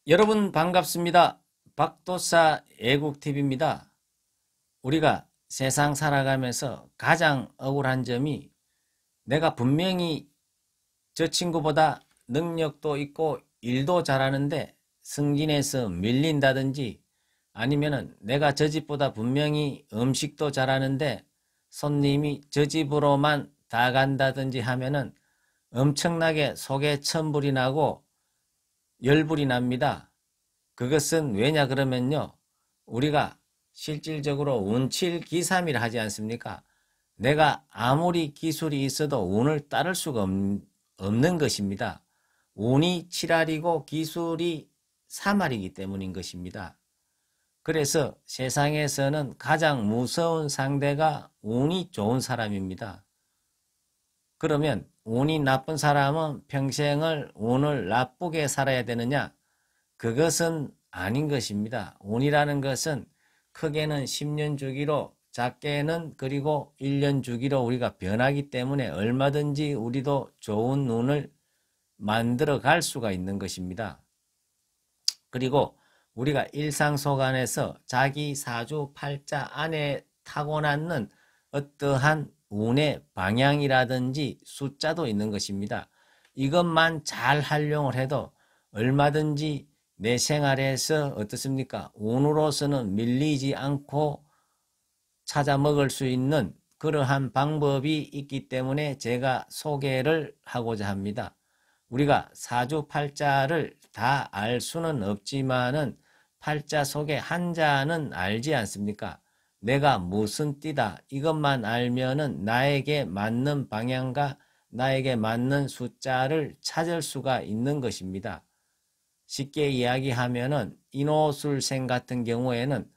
여러분 반갑습니다. 박도사 애국TV입니다. 우리가 세상 살아가면서 가장 억울한 점이 내가 분명히 저 친구보다 능력도 있고 일도 잘하는데 승진해서 밀린다든지 아니면은 내가 저 집보다 분명히 음식도 잘하는데 손님이 저 집으로만 다 간다든지 하면은 엄청나게 속에 천불이 나고 열불이 납니다. 그것은 왜냐 그러면요. 우리가 실질적으로 운칠기삼이라 하지 않습니까? 내가 아무리 기술이 있어도 운을 따를 수가 없는 것입니다. 운이 7할이고 기술이 3할이기 때문인 것입니다. 그래서 세상에서는 가장 무서운 상대가 운이 좋은 사람입니다. 그러면 운이 나쁜 사람은 평생을 운을 나쁘게 살아야 되느냐? 그것은 아닌 것입니다. 운이라는 것은 크게는 10년 주기로 작게는 그리고 1년 주기로 우리가 변하기 때문에 얼마든지 우리도 좋은 운을 만들어 갈 수가 있는 것입니다. 그리고 우리가 일상 속안에서 자기 사주팔자 안에 타고났는 어떠한 운의 방향이라든지 숫자도 있는 것입니다. 이것만 잘 활용을 해도 얼마든지 내 생활에서 어떻습니까? 운으로서는 밀리지 않고 찾아 먹을 수 있는 그러한 방법이 있기 때문에 제가 소개를 하고자 합니다. 우리가 사주팔자를 다 알 수는 없지만은 팔자 속에 한자는 알지 않습니까? 내가 무슨 띠다 이것만 알면은 나에게 맞는 방향과 나에게 맞는 숫자를 찾을 수가 있는 것입니다. 쉽게 이야기하면은 인호술생 같은 경우에는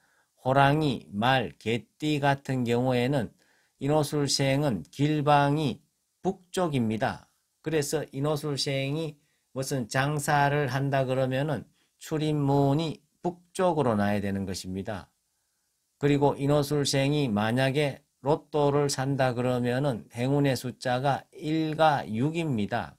호랑이, 말, 개띠 같은 경우에는 인호술생은 길방이 북쪽입니다. 그래서 인호술생이 무슨 장사를 한다 그러면은 출입문이 북쪽으로 나야 되는 것입니다. 그리고 인호술생이 만약에 로또를 산다 그러면은 행운의 숫자가 1과 6입니다.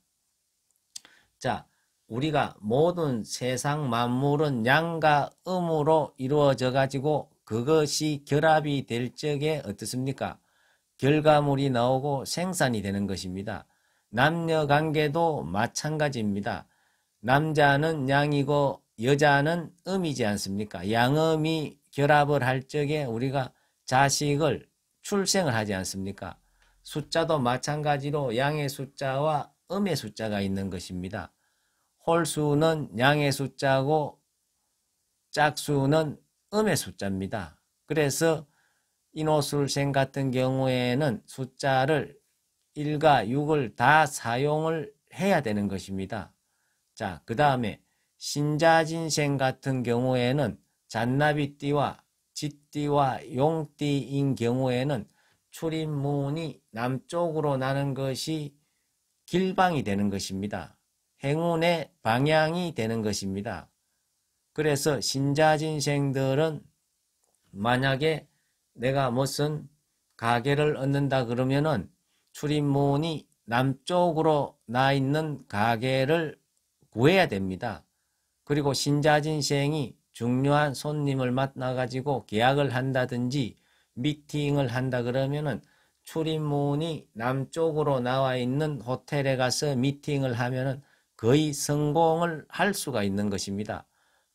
자, 우리가 모든 세상 만물은 양과 음으로 이루어져 가지고 그것이 결합이 될 적에 어떻습니까? 결과물이 나오고 생산이 되는 것입니다. 남녀 관계도 마찬가지입니다. 남자는 양이고 여자는 음이지 않습니까? 양음이 결합을 할 적에 우리가 자식을 출생을 하지 않습니까? 숫자도 마찬가지로 양의 숫자와 음의 숫자가 있는 것입니다. 홀수는 양의 숫자고 짝수는 음의 숫자입니다. 그래서 인호술생 같은 경우에는 숫자를 1과 6을 다 사용을 해야 되는 것입니다. 자, 그 다음에 신자진생 같은 경우에는 잔나비띠와 쥐띠와 용띠인 경우에는 출입문이 남쪽으로 나는 것이 길방이 되는 것입니다. 행운의 방향이 되는 것입니다. 그래서 신자진생들은 만약에 내가 무슨 가게를 얻는다 그러면은 출입문이 남쪽으로 나 있는 가게를 구해야 됩니다. 그리고 신자진생이 중요한 손님을 만나가지고 계약을 한다든지 미팅을 한다 그러면은 출입문이 남쪽으로 나와 있는 호텔에 가서 미팅을 하면은 거의 성공을 할 수가 있는 것입니다.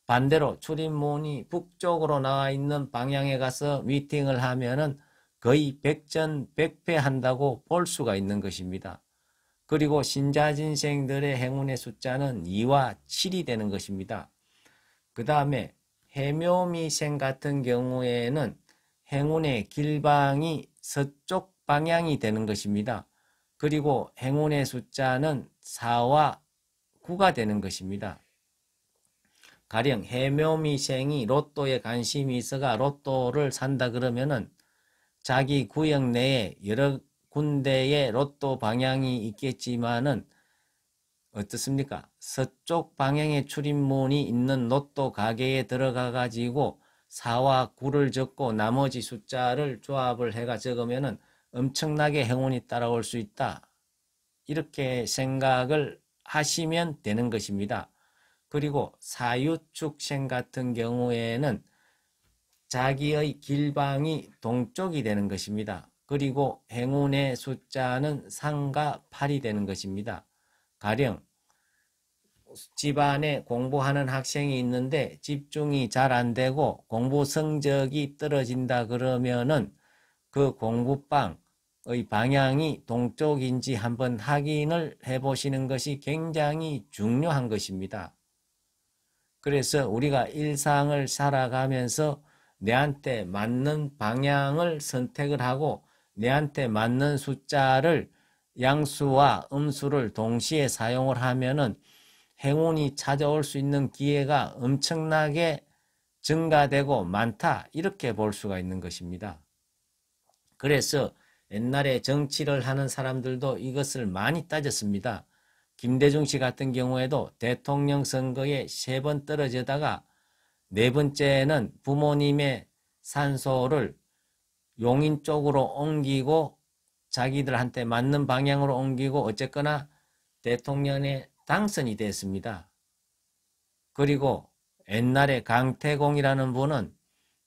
반대로 출입문이 북쪽으로 나와 있는 방향에 가서 미팅을 하면은 거의 백전백패한다고 볼 수가 있는 것입니다. 그리고 신자진생들의 행운의 숫자는 2와 7이 되는 것입니다. 그 다음에 해묘미생 같은 경우에는 행운의 길방이 서쪽 방향이 되는 것입니다. 그리고 행운의 숫자는 4와 9가 되는 것입니다. 가령 해묘미생이 로또에 관심이 있어가 로또를 산다 그러면은 자기 구역 내에 여러 군데의 로또 방향이 있겠지만은 어떻습니까? 서쪽 방향의 출입문이 있는 로또 가게에 들어가 가지고 4와 9를 적고 나머지 숫자를 조합을 해가 적으면은 엄청나게 행운이 따라올 수 있다. 이렇게 생각을 하시면 되는 것입니다. 그리고 사유축생 같은 경우에는 자기의 길방이 동쪽이 되는 것입니다. 그리고 행운의 숫자는 3과 8이 되는 것입니다. 가령 집안에 공부하는 학생이 있는데 집중이 잘 안 되고 공부 성적이 떨어진다 그러면은 그 공부방의 방향이 동쪽인지 한번 확인을 해보시는 것이 굉장히 중요한 것입니다. 그래서 우리가 일상을 살아가면서 내한테 맞는 방향을 선택을 하고 내한테 맞는 숫자를 양수와 음수를 동시에 사용을 하면은 행운이 찾아올 수 있는 기회가 엄청나게 증가되고 많다, 이렇게 볼 수가 있는 것입니다. 그래서 옛날에 정치를 하는 사람들도 이것을 많이 따졌습니다. 김대중 씨 같은 경우에도 대통령 선거에 3번 떨어지다가 4번째는 부모님의 산소를 용인 쪽으로 옮기고 자기들한테 맞는 방향으로 옮기고 어쨌거나 대통령에 당선이 됐습니다. 그리고 옛날에 강태공이라는 분은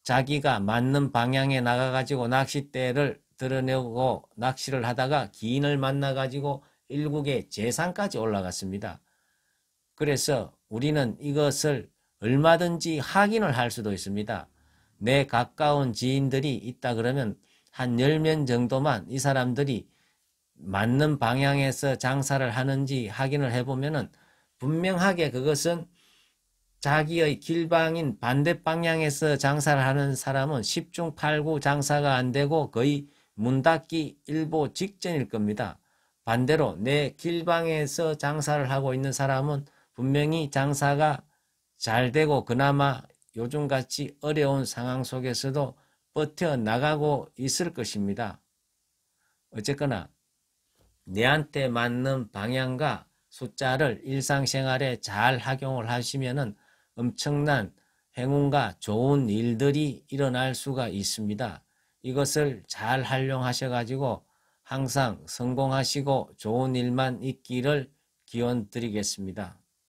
자기가 맞는 방향에 나가가지고 낚싯대를 드러내고 낚시를 하다가 기인을 만나가지고 일국의 재산까지 올라갔습니다. 그래서 우리는 이것을 얼마든지 확인을 할 수도 있습니다. 내 가까운 지인들이 있다 그러면 한 10명 정도만 이 사람들이 맞는 방향에서 장사를 하는지 확인을 해보면은 분명하게 그것은 자기의 길방인 반대 방향에서 장사를 하는 사람은 10중 8구 장사가 안 되고 거의 문 닫기 일보 직전일 겁니다. 반대로 내 길방에서 장사를 하고 있는 사람은 분명히 장사가 잘 되고 그나마 요즘같이 어려운 상황 속에서도 버텨나가고 있을 것입니다. 어쨌거나 내한테 맞는 방향과 숫자를 일상생활에 잘 활용을 하시면은 엄청난 행운과 좋은 일들이 일어날 수가 있습니다. 이것을 잘 활용하셔가지고 항상 성공하시고 좋은 일만 있기를 기원 드리겠습니다.